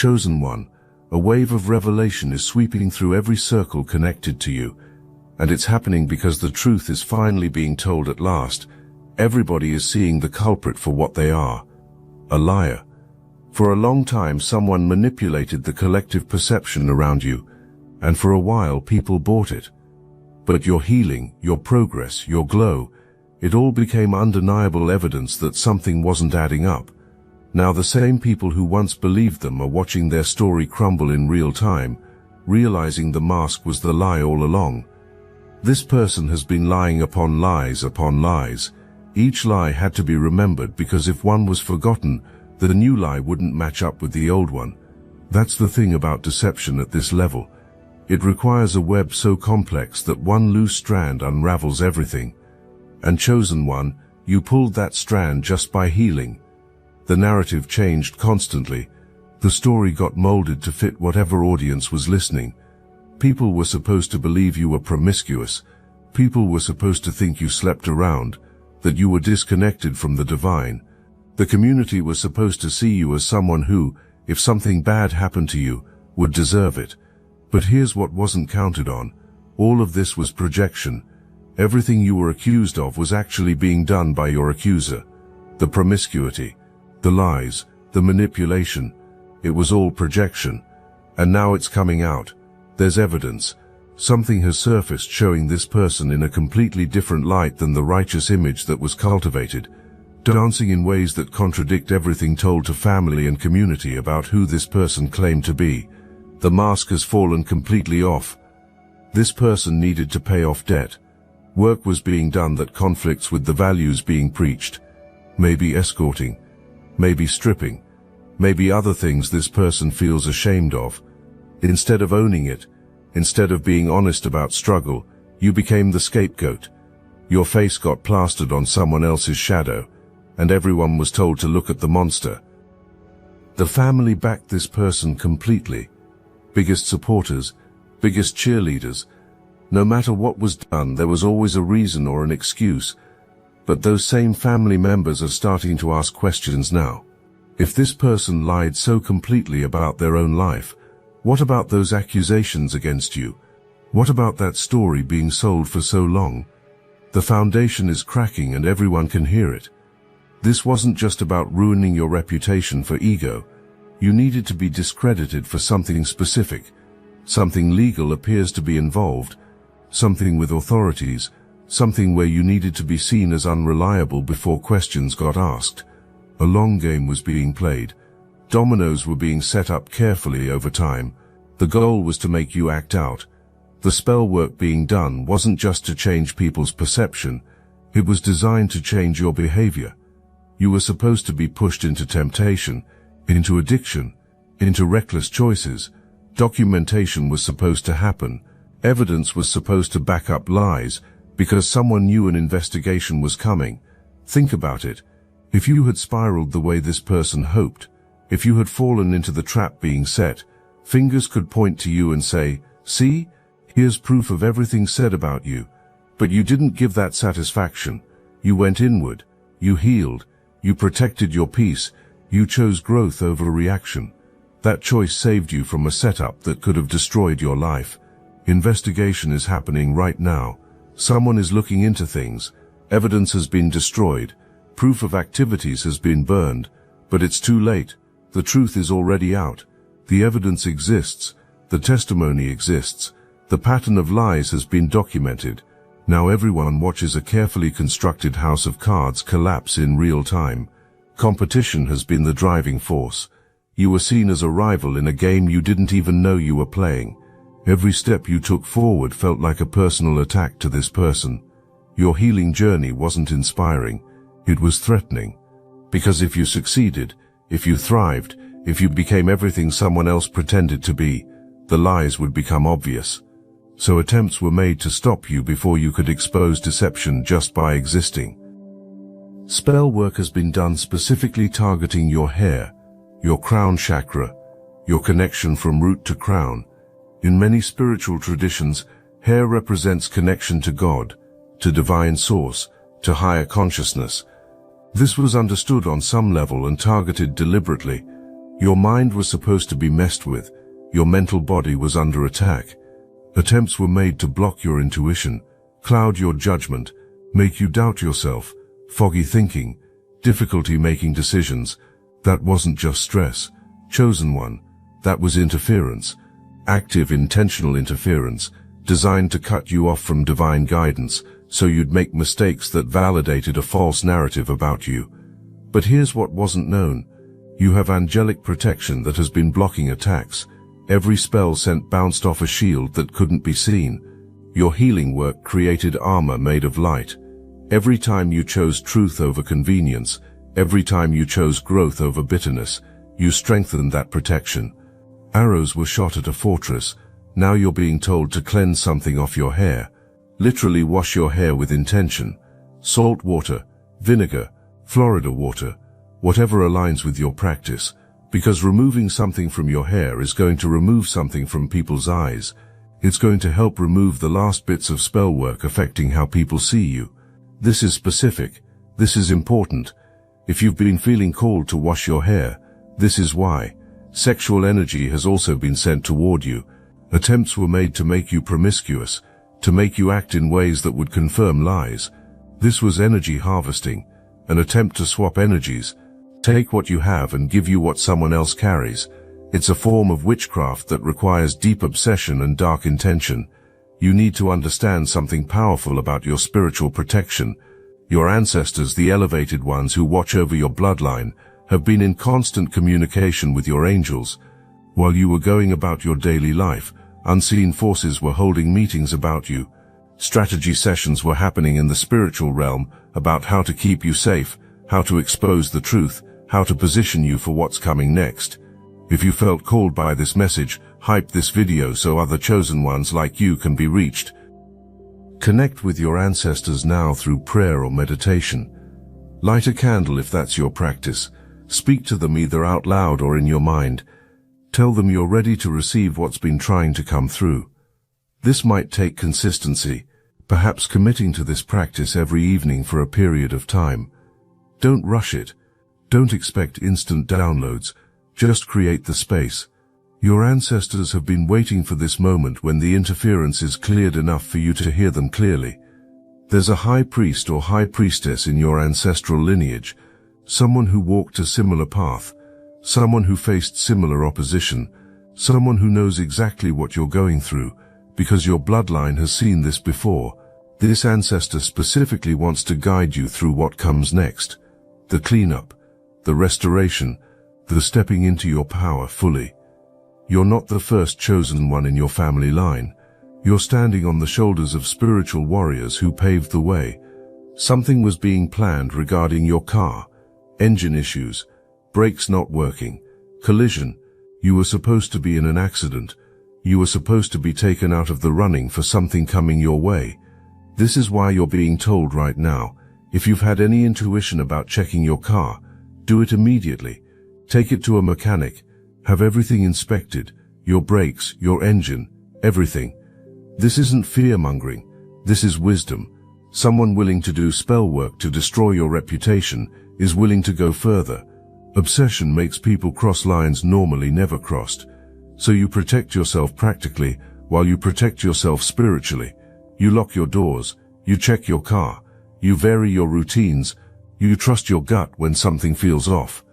Chosen one, a wave of revelation is sweeping through every circle connected to you, and it's happening because the truth is finally being told at last. Everybody is seeing the culprit for what they are, a liar. For a long time someone manipulated the collective perception around you, and for a while people bought it. But your healing, your progress, your glow, it all became undeniable evidence that something wasn't adding up. Now the same people who once believed them are watching their story crumble in real time, realizing the mask was the lie all along. This person has been lying upon lies upon lies. Each lie had to be remembered because if one was forgotten, the new lie wouldn't match up with the old one. That's the thing about deception at this level. It requires a web so complex that one loose strand unravels everything. And chosen one, you pulled that strand just by healing. The narrative changed constantly. The story got molded to fit whatever audience was listening. People were supposed to believe you were promiscuous. People were supposed to think you slept around, that you were disconnected from the divine. The community was supposed to see you as someone who, if something bad happened to you, would deserve it. But here's what wasn't counted on. All of this was projection. Everything you were accused of was actually being done by your accuser. The promiscuity, the lies, the manipulation, it was all projection. And now it's coming out. There's evidence. Something has surfaced showing this person in a completely different light than the righteous image that was cultivated, dancing in ways that contradict everything told to family and community about who this person claimed to be. The mask has fallen completely off. This person needed to pay off debt. Work was being done that conflicts with the values being preached. Maybe escorting. Maybe stripping. Maybe other things this person feels ashamed of. Instead of owning it, instead of being honest about struggle, you became the scapegoat. Your face got plastered on someone else's shadow, and everyone was told to look at the monster. The family backed this person completely. Biggest supporters, biggest cheerleaders. No matter what was done, there was always a reason or an excuse. But those same family members are starting to ask questions now. If this person lied so completely about their own life, what about those accusations against you? What about that story being sold for so long? The foundation is cracking and everyone can hear it. This wasn't just about ruining your reputation for ego. You needed to be discredited for something specific. Something legal appears to be involved. Something with authorities. Something where you needed to be seen as unreliable before questions got asked. A long game was being played. Dominoes were being set up carefully over time. The goal was to make you act out. The spell work being done wasn't just to change people's perception. It was designed to change your behavior. You were supposed to be pushed into temptation, into addiction, into reckless choices. Documentation was supposed to happen. Evidence was supposed to back up lies, because someone knew an investigation was coming. Think about it. If you had spiraled the way this person hoped, if you had fallen into the trap being set, fingers could point to you and say, "See, here's proof of everything said about you." But you didn't give that satisfaction. You went inward. You healed. You protected your peace. You chose growth over reaction. That choice saved you from a setup that could have destroyed your life. Investigation is happening right now. Someone is looking into things. Evidence has been destroyed. Proof of activities has been burned. But it's too late. The truth is already out. The evidence exists. The testimony exists. The pattern of lies has been documented. Now everyone watches a carefully constructed house of cards collapse in real time. Competition has been the driving force. You were seen as a rival in a game you didn't even know you were playing. Every step you took forward felt like a personal attack to this person. Your healing journey wasn't inspiring. It was threatening. Because if you succeeded, if you thrived, if you became everything someone else pretended to be, the lies would become obvious. So attempts were made to stop you before you could expose deception just by existing. Spell work has been done specifically targeting your hair, your crown chakra, your connection from root to crown. In many spiritual traditions, hair represents connection to God, to divine source, to higher consciousness. This was understood on some level and targeted deliberately. Your mind was supposed to be messed with. Your mental body was under attack. Attempts were made to block your intuition, cloud your judgment, make you doubt yourself, foggy thinking, difficulty making decisions. That wasn't just stress, chosen one. That was interference, active intentional interference, designed to cut you off from divine guidance, so you'd make mistakes that validated a false narrative about you. But here's what wasn't known. You have angelic protection that has been blocking attacks. Every spell sent bounced off a shield that couldn't be seen. Your healing work created armor made of light. Every time you chose truth over convenience, every time you chose growth over bitterness, you strengthened that protection. Arrows were shot at a fortress. Now you're being told to cleanse something off your hair. Literally wash your hair with intention. Salt water, vinegar, Florida water, whatever aligns with your practice, because removing something from your hair is going to remove something from people's eyes. It's going to help remove the last bits of spell work affecting how people see you. This is specific. This is important. If you've been feeling called to wash your hair, this is why. Sexual energy has also been sent toward you. Attempts were made to make you promiscuous, to make you act in ways that would confirm lies. This was energy harvesting, an attempt to swap energies, take what you have and give you what someone else carries. It's a form of witchcraft that requires deep obsession and dark intention. You need to understand something powerful about your spiritual protection. Your ancestors, the elevated ones who watch over your bloodline, have been in constant communication with your angels. While you were going about your daily life, unseen forces were holding meetings about you. Strategy sessions were happening in the spiritual realm about how to keep you safe, how to expose the truth, how to position you for what's coming next. If you felt called by this message, hype this video so other chosen ones like you can be reached. Connect with your ancestors now through prayer or meditation. Light a candle if that's your practice. Speak to them either out loud or in your mind. Tell them you're ready to receive what's been trying to come through. This might take consistency, perhaps committing to this practice every evening for a period of time. Don't rush it. Don't expect instant downloads. Just create the space. Your ancestors have been waiting for this moment when the interference is cleared enough for you to hear them clearly. There's a high priest or high priestess in your ancestral lineage, someone who walked a similar path, someone who faced similar opposition, someone who knows exactly what you're going through, because your bloodline has seen this before. This ancestor specifically wants to guide you through what comes next. The cleanup, the restoration, the stepping into your power fully. You're not the first chosen one in your family line. You're standing on the shoulders of spiritual warriors who paved the way. Something was being planned regarding your car. Engine issues, brakes not working, collision. You were supposed to be in an accident. You were supposed to be taken out of the running for something coming your way. This is why you're being told right now, if you've had any intuition about checking your car, do it immediately. Take it to a mechanic. Have everything inspected, your brakes, your engine, everything. This isn't fear-mongering. This is wisdom. Someone willing to do spell work to destroy your reputation is willing to go further. Obsession makes people cross lines normally never crossed. So you protect yourself practically while you protect yourself spiritually. You lock your doors. You check your car. You vary your routines. You trust your gut when something feels off.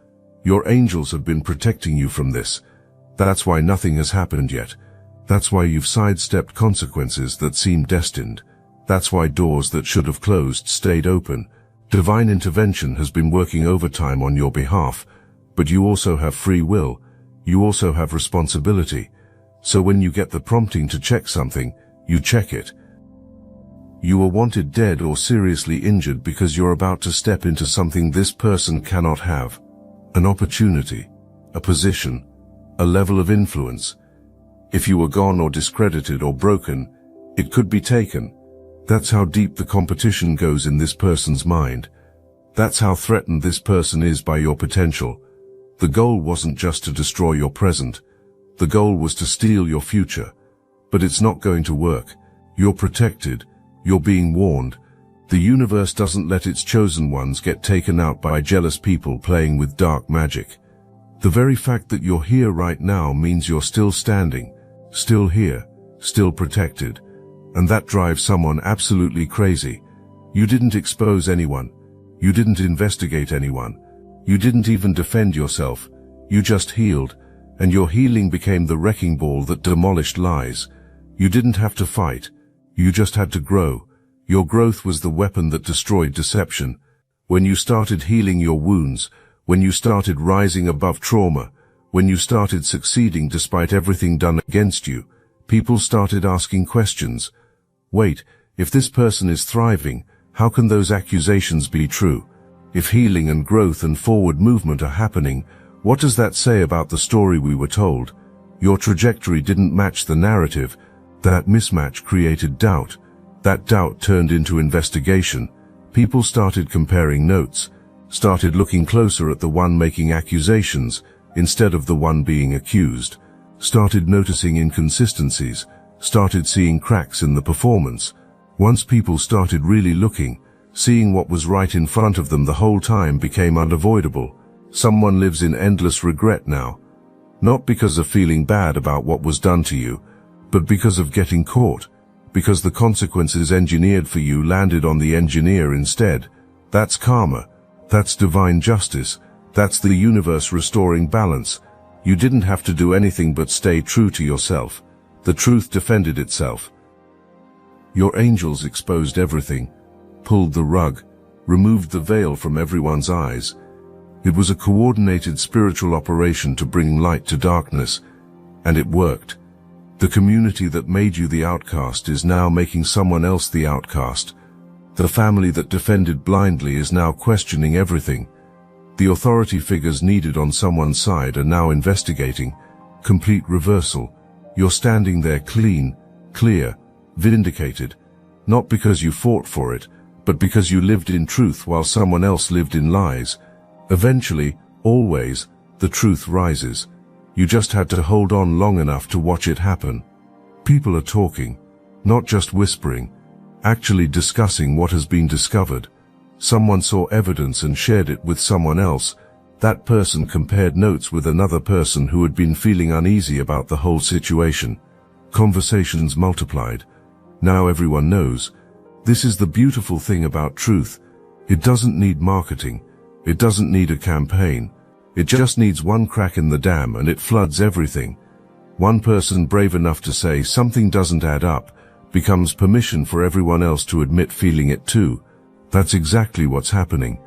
Your angels have been protecting you from this. That's why nothing has happened yet. That's why you've sidestepped consequences that seem destined. That's why doors that should have closed stayed open. Divine intervention has been working overtime on your behalf, but you also have free will. You also have responsibility. So when you get the prompting to check something, you check it. You are wanted dead or seriously injured because you're about to step into something this person cannot have. An opportunity, a position, a level of influence. If you were gone or discredited or broken, it could be taken. That's how deep the competition goes in this person's mind. That's how threatened this person is by your potential. The goal wasn't just to destroy your present. The goal was to steal your future. But it's not going to work. You're protected. You're being warned. The universe doesn't let its chosen ones get taken out by jealous people playing with dark magic. The very fact that you're here right now means you're still standing, still here, still protected. And that drives someone absolutely crazy. You didn't expose anyone. You didn't investigate anyone. You didn't even defend yourself. You just healed, and your healing became the wrecking ball that demolished lies. You didn't have to fight. You just had to grow. Your growth was the weapon that destroyed deception. When you started healing your wounds, when you started rising above trauma, when you started succeeding despite everything done against you, people started asking questions. Wait, if this person is thriving, how can those accusations be true? If healing and growth and forward movement are happening, what does that say about the story we were told? Your trajectory didn't match the narrative. That mismatch created doubt. That doubt turned into investigation. People started comparing notes, started looking closer at the one making accusations instead of the one being accused, started noticing inconsistencies, started seeing cracks in the performance. Once people started really looking, seeing what was right in front of them the whole time became unavoidable. Someone lives in endless regret now, not because of feeling bad about what was done to you, but because of getting caught, because the consequences engineered for you landed on the engineer instead. That's karma. That's divine justice. That's the universe restoring balance. You didn't have to do anything but stay true to yourself. The truth defended itself. Your angels exposed everything, pulled the rug, removed the veil from everyone's eyes. It was a coordinated spiritual operation to bring light to darkness, and it worked. The community that made you the outcast is now making someone else the outcast. The family that defended blindly is now questioning everything. The authority figures needed on someone's side are now investigating. Complete reversal. You're standing there clean, clear, vindicated, not because you fought for it, but because you lived in truth while someone else lived in lies. Eventually, always, the truth rises. You just had to hold on long enough to watch it happen. People are talking, not just whispering, actually discussing what has been discovered. Someone saw evidence and shared it with someone else. That person compared notes with another person who had been feeling uneasy about the whole situation. Conversations multiplied. Now everyone knows. This is the beautiful thing about truth. It doesn't need marketing. It doesn't need a campaign. It just needs one crack in the dam and it floods everything. One person brave enough to say something doesn't add up becomes permission for everyone else to admit feeling it too. That's exactly what's happening.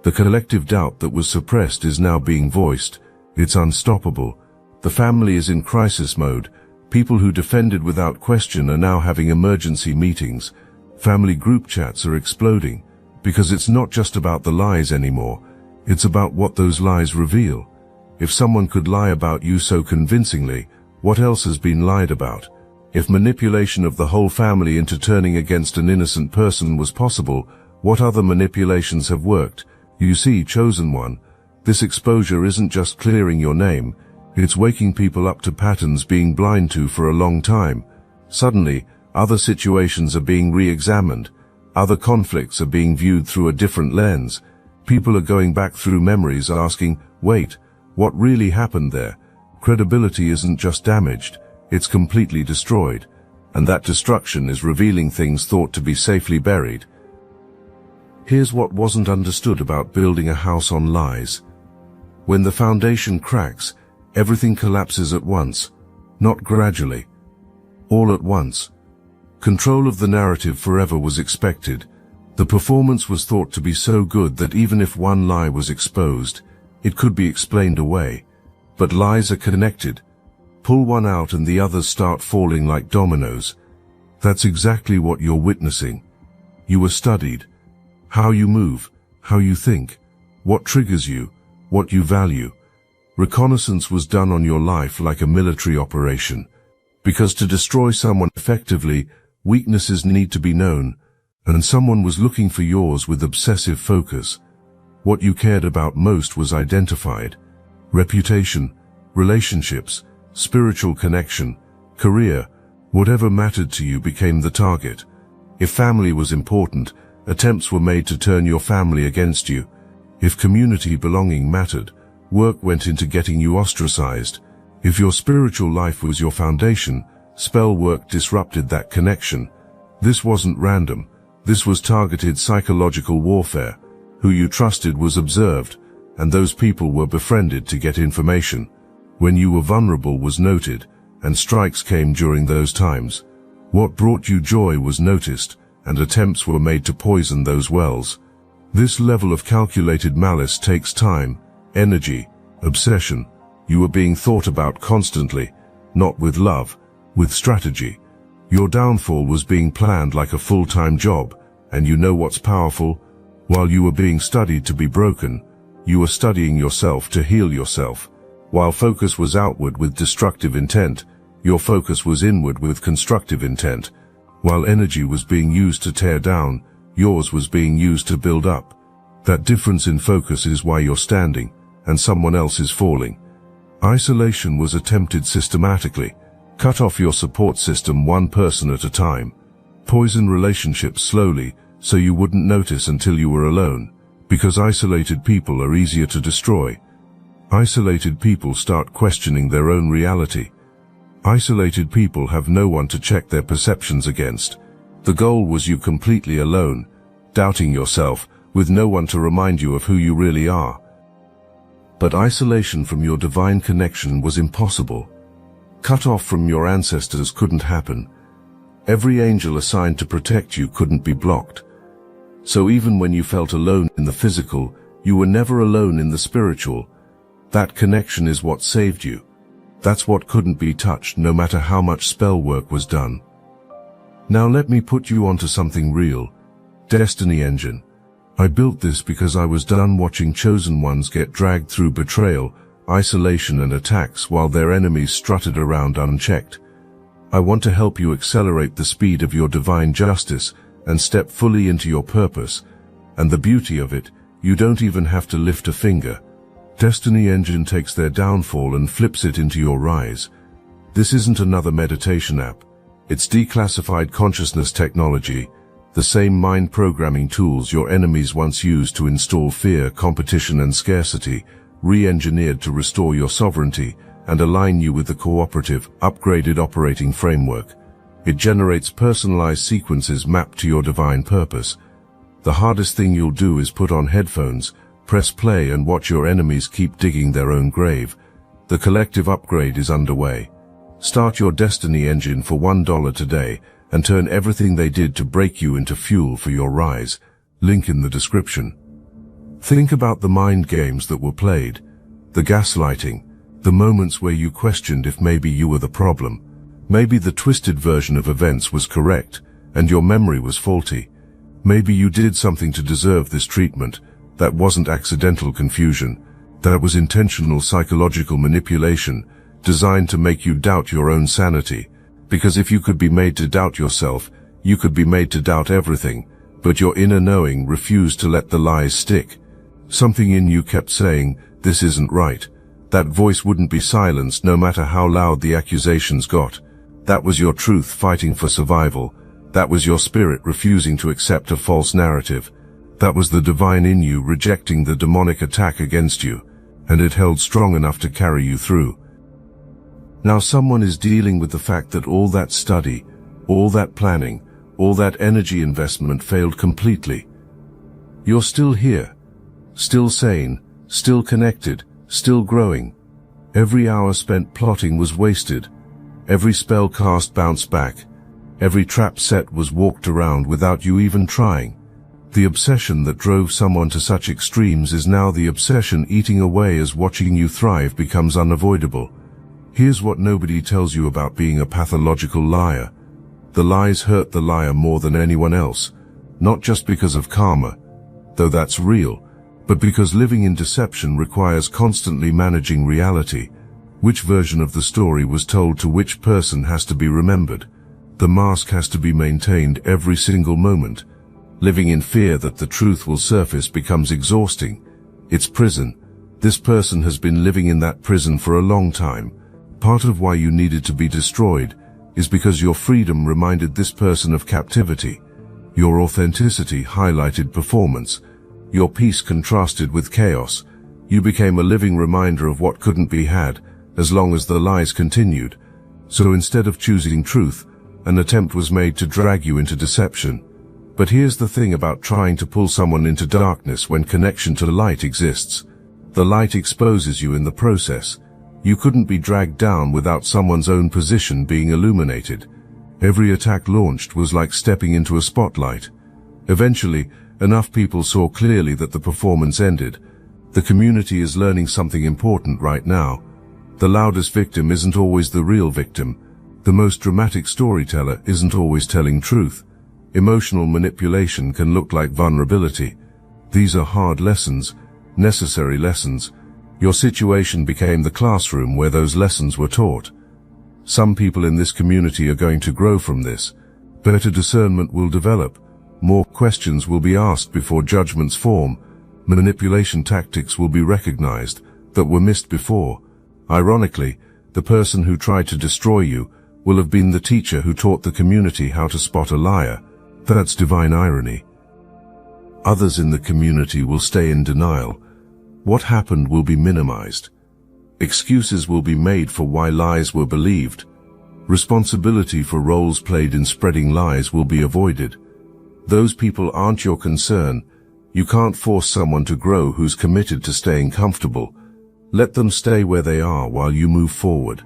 The collective doubt that was suppressed is now being voiced. It's unstoppable. The family is in crisis mode. People who defended without question are now having emergency meetings. Family group chats are exploding, because it's not just about the lies anymore. It's about what those lies reveal. If someone could lie about you so convincingly, what else has been lied about? If manipulation of the whole family into turning against an innocent person was possible, what other manipulations have worked? You see, chosen one, this exposure isn't just clearing your name, it's waking people up to patterns being blind to for a long time. Suddenly, other situations are being re-examined, other conflicts are being viewed through a different lens. People are going back through memories asking, wait, what really happened there? Credibility isn't just damaged, it's completely destroyed. And that destruction is revealing things thought to be safely buried. Here's what wasn't understood about building a house on lies. When the foundation cracks, everything collapses at once, not gradually. All at once. Control of the narrative forever was expected. The performance was thought to be so good that even if one lie was exposed, it could be explained away. But lies are connected. Pull one out and the others start falling like dominoes. That's exactly what you're witnessing. You were studied. How you move, how you think, what triggers you, what you value. Reconnaissance was done on your life like a military operation. Because to destroy someone effectively, weaknesses need to be known, and someone was looking for yours with obsessive focus. What you cared about most was identified. Reputation, relationships, spiritual connection, career, whatever mattered to you became the target. If family was important, attempts were made to turn your family against you. If community belonging mattered, Work went into getting you ostracized. If your spiritual life was your foundation, spell work disrupted that connection. This wasn't random. This was targeted psychological warfare. Who you trusted was observed, and those people were befriended to get information. When you were vulnerable was noted, and strikes came during those times. What brought you joy was noticed, and attempts were made to poison those wells. This level of calculated malice takes time, energy, obsession. You were being thought about constantly, not with love, with strategy. Your downfall was being planned like a full-time job, and you know what's powerful? While you were being studied to be broken, you were studying yourself to heal yourself. While focus was outward with destructive intent, your focus was inward with constructive intent. While energy was being used to tear down, yours was being used to build up. That difference in focus is why you're standing, and someone else is falling. Isolation was attempted systematically. Cut off your support system one person at a time. Poison relationships slowly, so you wouldn't notice until you were alone, because isolated people are easier to destroy. Isolated people start questioning their own reality. Isolated people have no one to check their perceptions against. The goal was you completely alone, doubting yourself, with no one to remind you of who you really are. But isolation from your divine connection was impossible. Cut off from your ancestors couldn't happen. Every angel assigned to protect you couldn't be blocked. So even when you felt alone in the physical, you were never alone in the spiritual. That connection is what saved you. That's what couldn't be touched no matter how much spell work was done. Now let me put you onto something real. Destiny Engine. I built this because I was done watching chosen ones get dragged through betrayal, isolation and attacks while their enemies strutted around unchecked. I want to help you accelerate the speed of your divine justice and step fully into your purpose. And the beauty of it, you don't even have to lift a finger. Destiny Engine takes their downfall and flips it into your rise. This isn't another meditation app. It's declassified consciousness technology, the same mind programming tools your enemies once used to install fear, competition and scarcity, re-engineered to restore your sovereignty and align you with the cooperative, upgraded operating framework. It generates personalized sequences mapped to your divine purpose. The hardest thing you'll do is put on headphones, press play and watch your enemies keep digging their own grave. The collective upgrade is underway. Start your Destiny Engine for $1 today and turn everything they did to break you into fuel for your rise. Link in the description. Think about the mind games that were played, the gaslighting, the moments where you questioned if maybe you were the problem. Maybe the twisted version of events was correct and your memory was faulty. Maybe you did something to deserve this treatment. That wasn't accidental confusion. That was intentional psychological manipulation designed to make you doubt your own sanity. Because if you could be made to doubt yourself, you could be made to doubt everything. But your inner knowing refused to let the lies stick. Something in you kept saying, this isn't right. That voice wouldn't be silenced no matter how loud the accusations got. That was your truth fighting for survival. That was your spirit refusing to accept a false narrative. That was the divine in you rejecting the demonic attack against you, and it held strong enough to carry you through. Now someone is dealing with the fact that all that study, all that planning, all that energy investment failed completely. You're still here, still sane, still connected, still growing. Every hour spent plotting was wasted. Every spell cast bounced back. Every trap set was walked around without you even trying. The obsession that drove someone to such extremes is now the obsession eating away as watching you thrive becomes unavoidable. Here's what nobody tells you about being a pathological liar. The lies hurt the liar more than anyone else, not just because of karma, though that's real, but because living in deception requires constantly managing reality. Which version of the story was told to which person has to be remembered. The mask has to be maintained every single moment. Living in fear that the truth will surface becomes exhausting. It's prison. This person has been living in that prison for a long time. Part of why you needed to be destroyed is because your freedom reminded this person of captivity. Your authenticity highlighted performance. Your peace contrasted with chaos. You became a living reminder of what couldn't be had, as long as the lies continued. So instead of choosing truth, an attempt was made to drag you into deception. But here's the thing about trying to pull someone into darkness when connection to the light exists. The light exposes you in the process. You couldn't be dragged down without someone's own position being illuminated. Every attack launched was like stepping into a spotlight. Eventually, enough people saw clearly that the performance ended. The community is learning something important right now. The loudest victim isn't always the real victim. The most dramatic storyteller isn't always telling truth. Emotional manipulation can look like vulnerability. These are hard lessons, necessary lessons. Your situation became the classroom where those lessons were taught. Some people in this community are going to grow from this. Better discernment will develop. More questions will be asked before judgments form. Manipulation tactics will be recognized that were missed before. Ironically, the person who tried to destroy you will have been the teacher who taught the community how to spot a liar. That's divine irony. Others in the community will stay in denial. What happened will be minimized. Excuses will be made for why lies were believed. Responsibility for roles played in spreading lies will be avoided. Those people aren't your concern. You can't force someone to grow who's committed to staying comfortable. Let them stay where they are while you move forward.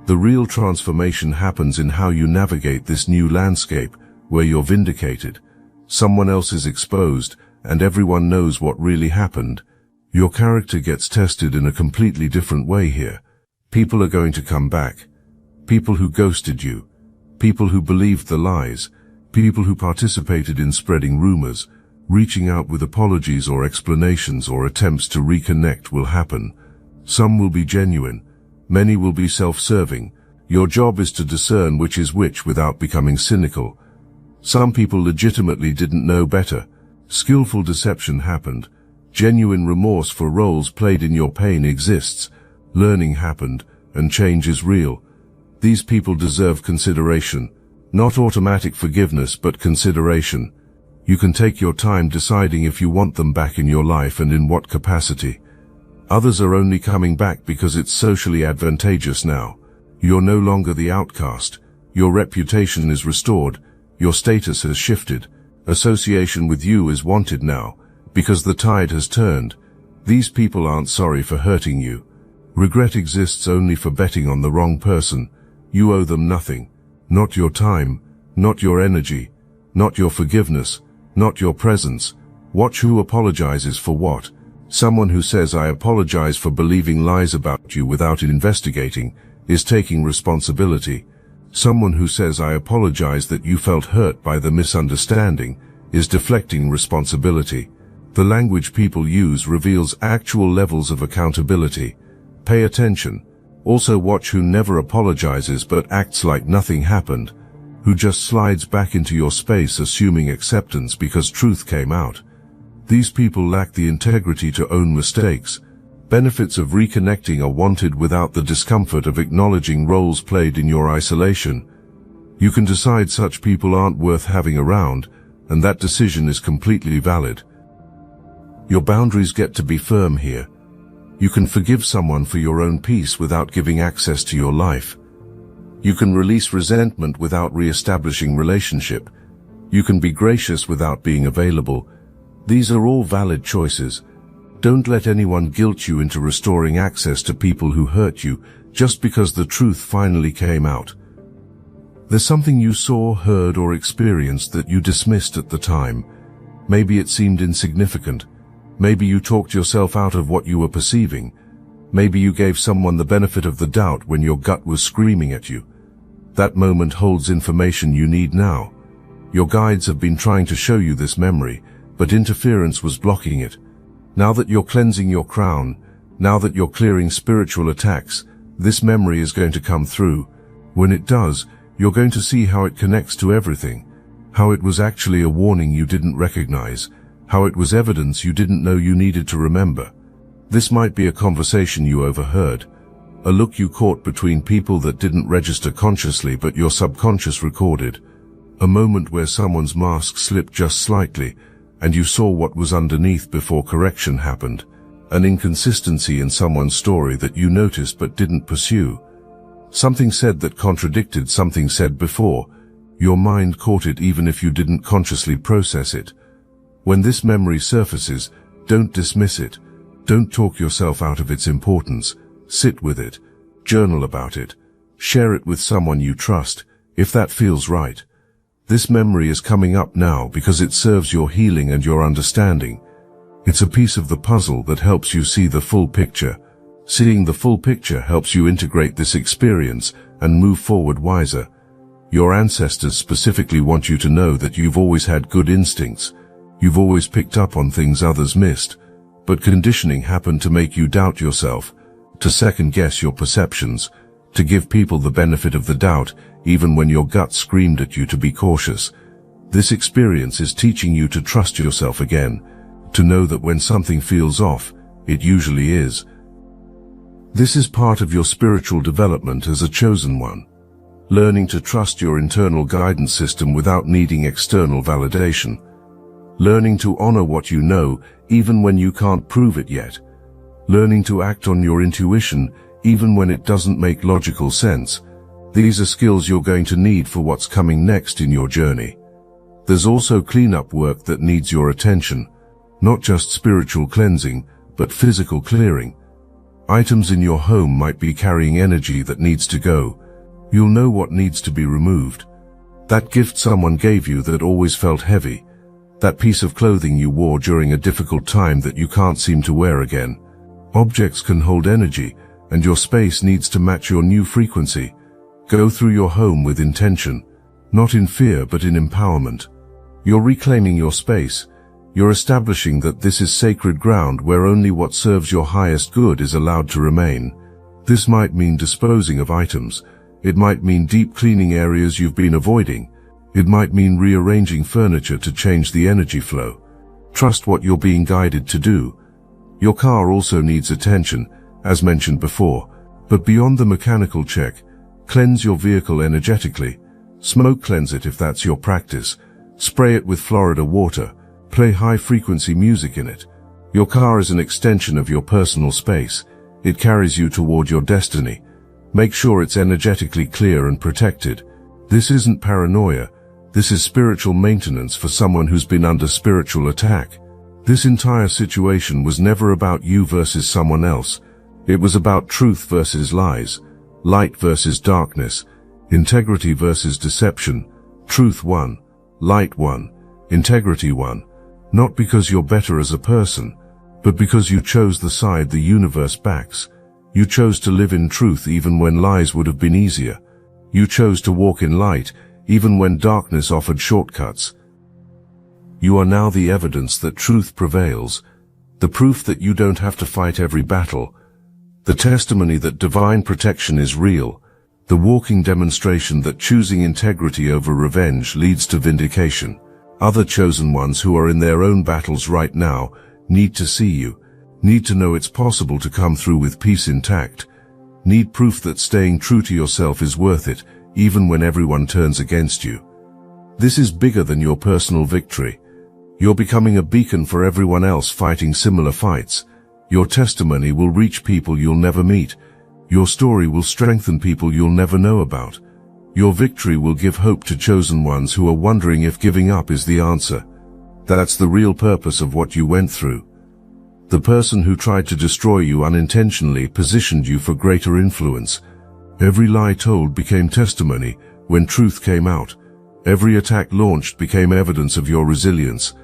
The real transformation happens in how you navigate this new landscape, where you're vindicated. Someone else is exposed, and everyone knows what really happened. Your character gets tested in a completely different way here. People are going to come back. People who ghosted you. People who believed the lies. People who participated in spreading rumors. Reaching out with apologies or explanations or attempts to reconnect will happen. Some will be genuine. Many will be self-serving. Your job is to discern which is which without becoming cynical. Some people legitimately didn't know better. Skillful deception happened. Genuine remorse for roles played in your pain exists. Learning happened, and change is real. These people deserve consideration. Not automatic forgiveness, but consideration. You can take your time deciding if you want them back in your life and in what capacity. Others are only coming back because it's socially advantageous now. You're no longer the outcast. Your reputation is restored. Your status has shifted. Association with you is wanted now, because the tide has turned. These people aren't sorry for hurting you. Regret exists only for betting on the wrong person. You owe them nothing. Not your time, not your energy, not your forgiveness, not your presence. Watch who apologizes for what. Someone who says, "I apologize for believing lies about you," without investigating, is taking responsibility. Someone who says, "I apologize that you felt hurt by the misunderstanding," is deflecting responsibility. The language people use reveals actual levels of accountability. Pay attention. Also watch who never apologizes but acts like nothing happened, who just slides back into your space assuming acceptance because truth came out. These people lack the integrity to own mistakes. Benefits of reconnecting are wanted without the discomfort of acknowledging roles played in your isolation. You can decide such people aren't worth having around, and that decision is completely valid. Your boundaries get to be firm here. You can forgive someone for your own peace without giving access to your life. You can release resentment without re-establishing relationship. You can be gracious without being available. These are all valid choices. Don't let anyone guilt you into restoring access to people who hurt you just because the truth finally came out. There's something you saw, heard, or experienced that you dismissed at the time. Maybe it seemed insignificant. Maybe you talked yourself out of what you were perceiving. Maybe you gave someone the benefit of the doubt when your gut was screaming at you. That moment holds information you need now. Your guides have been trying to show you this memory, but interference was blocking it. Now that you're cleansing your crown, now that you're clearing spiritual attacks, this memory is going to come through. When it does, you're going to see how it connects to everything, how it was actually a warning you didn't recognize, how it was evidence you didn't know you needed to remember. This might be a conversation you overheard, a look you caught between people that didn't register consciously but your subconscious recorded, a moment where someone's mask slipped just slightly, and you saw what was underneath before correction happened. an inconsistency in someone's story that you noticed but didn't pursue. Something said that contradicted something said before. Your mind caught it even if you didn't consciously process it. When this memory surfaces, don't dismiss it. Don't talk yourself out of its importance. Sit with it. Journal about it. Share it with someone you trust, if that feels right. This memory is coming up now because it serves your healing and your understanding. It's a piece of the puzzle that helps you see the full picture. Seeing the full picture helps you integrate this experience and move forward wiser. Your ancestors specifically want you to know that you've always had good instincts. You've always picked up on things others missed. But conditioning happened to make you doubt yourself, to second-guess your perceptions, to give people the benefit of the doubt even when your gut screamed at you to be cautious. This experience is teaching you to trust yourself again, to know that when something feels off, it usually is. This is part of your spiritual development as a chosen one, learning to trust your internal guidance system without needing external validation, learning to honor what you know even when you can't prove it yet, learning to act on your intuition even when it doesn't make logical sense. These are skills you're going to need for what's coming next in your journey. There's also cleanup work that needs your attention, not just spiritual cleansing, but physical clearing. Items in your home might be carrying energy that needs to go. You'll know what needs to be removed. That gift someone gave you that always felt heavy. That piece of clothing you wore during a difficult time that you can't seem to wear again. Objects can hold energy, and your space needs to match your new frequency. Go through your home with intention, not in fear but in empowerment. You're reclaiming your space. You're establishing that this is sacred ground where only what serves your highest good is allowed to remain. This might mean disposing of items. It might mean deep cleaning areas you've been avoiding. It might mean rearranging furniture to change the energy flow. Trust what you're being guided to do. Your car also needs attention, as mentioned before, but beyond the mechanical check, cleanse your vehicle energetically. Smoke cleanse it if that's your practice. Spray it with Florida water. Play high-frequency music in it. Your car is an extension of your personal space. It carries you toward your destiny. Make sure it's energetically clear and protected. This isn't paranoia. This is spiritual maintenance for someone who's been under spiritual attack. This entire situation was never about you versus someone else. It was about truth versus lies, light versus darkness, integrity versus deception. Truth won, light won, integrity won. Not because you're better as a person, but because you chose the side the universe backs. You chose to live in truth even when lies would have been easier. You chose to walk in light even when darkness offered shortcuts. You are now the evidence that truth prevails, the proof that you don't have to fight every battle, the testimony that divine protection is real, the walking demonstration that choosing integrity over revenge leads to vindication. Other chosen ones who are in their own battles right now need to see you, need to know it's possible to come through with peace intact, need proof that staying true to yourself is worth it, even when everyone turns against you. This is bigger than your personal victory. You're becoming a beacon for everyone else fighting similar fights. Your testimony will reach people you'll never meet. Your story will strengthen people you'll never know about. Your victory will give hope to chosen ones who are wondering if giving up is the answer. That's the real purpose of what you went through. The person who tried to destroy you unintentionally positioned you for greater influence. Every lie told became testimony when truth came out. Every attack launched became evidence of your resilience.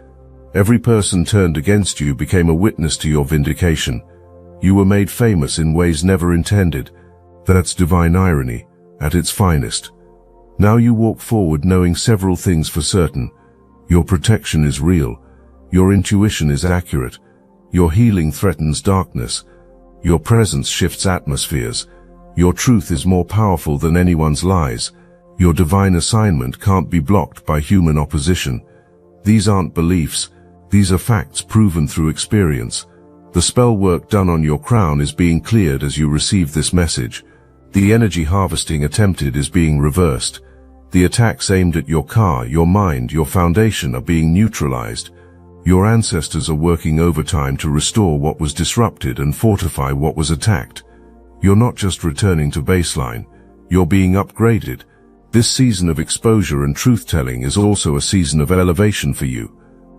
Every person turned against you became a witness to your vindication. You were made famous in ways never intended. That's divine irony at its finest. Now you walk forward knowing several things for certain. Your protection is real. Your intuition is accurate. Your healing threatens darkness. Your presence shifts atmospheres. Your truth is more powerful than anyone's lies. Your divine assignment can't be blocked by human opposition. These aren't beliefs. These are facts proven through experience. The spell work done on your crown is being cleared as you receive this message. The energy harvesting attempted is being reversed. The attacks aimed at your car, your mind, your foundation are being neutralized. Your ancestors are working overtime to restore what was disrupted and fortify what was attacked. You're not just returning to baseline, you're being upgraded. This season of exposure and truth-telling is also a season of elevation for you.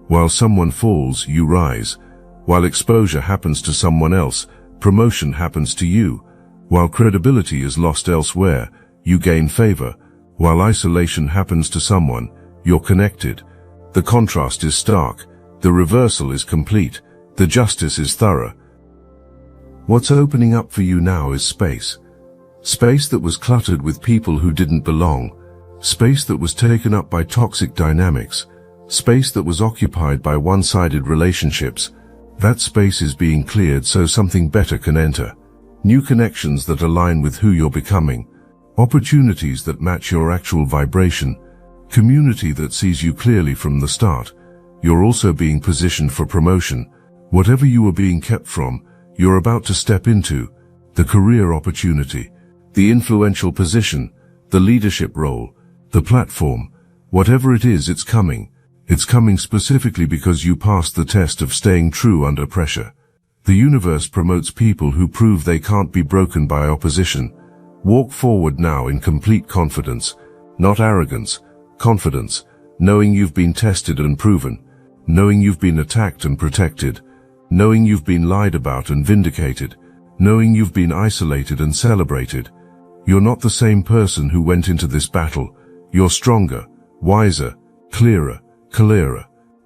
While someone falls, you rise. While exposure happens to someone else, promotion happens to you. While credibility is lost elsewhere, you gain favor. While isolation happens to someone, you're connected. The contrast is stark. The reversal is complete. The justice is thorough. What's opening up for you now is space. Space that was cluttered with people who didn't belong. Space that was taken up by toxic dynamics. Space that was occupied by one-sided relationships. That space is being cleared so something better can enter. New connections that align with who you're becoming. Opportunities that match your actual vibration. Community that sees you clearly from the start. You're also being positioned for promotion. Whatever you were being kept from, you're about to step into. The career opportunity, the influential position, the leadership role, the platform. Whatever it is, it's coming. It's coming specifically because you passed the test of staying true under pressure. The universe promotes people who prove they can't be broken by opposition. Walk forward now in complete confidence, not arrogance, confidence, knowing you've been tested and proven, knowing you've been attacked and protected, knowing you've been lied about and vindicated, knowing you've been isolated and celebrated. You're not the same person who went into this battle. You're stronger, wiser, clearer,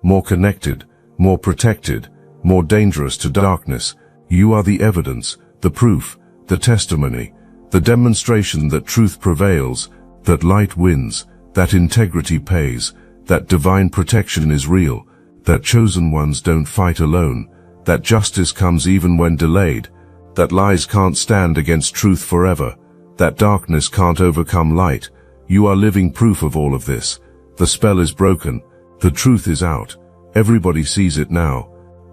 more connected, more protected, more dangerous to darkness. You are the evidence, the proof, the testimony, the demonstration that truth prevails, that light wins, that integrity pays, that divine protection is real, that chosen ones don't fight alone, that justice comes even when delayed, that lies can't stand against truth forever, that darkness can't overcome light. You are living proof of all of this. The spell is broken. The truth is out. Everybody sees it now.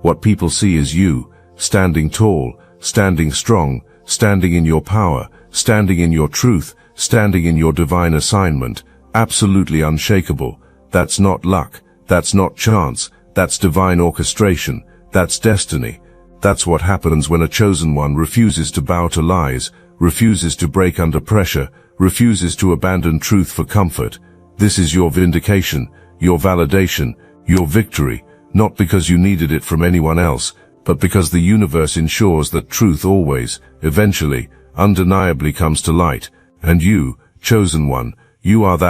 What people see is you, standing tall, standing strong, standing in your power, standing in your truth, standing in your divine assignment, absolutely unshakable. That's not luck. That's not chance. That's divine orchestration. That's destiny. That's what happens when a chosen one refuses to bow to lies, refuses to break under pressure, refuses to abandon truth for comfort. This is your vindication, your validation, your victory, not because you needed it from anyone else, but because the universe ensures that truth always, eventually, undeniably comes to light. And you, chosen one, you are that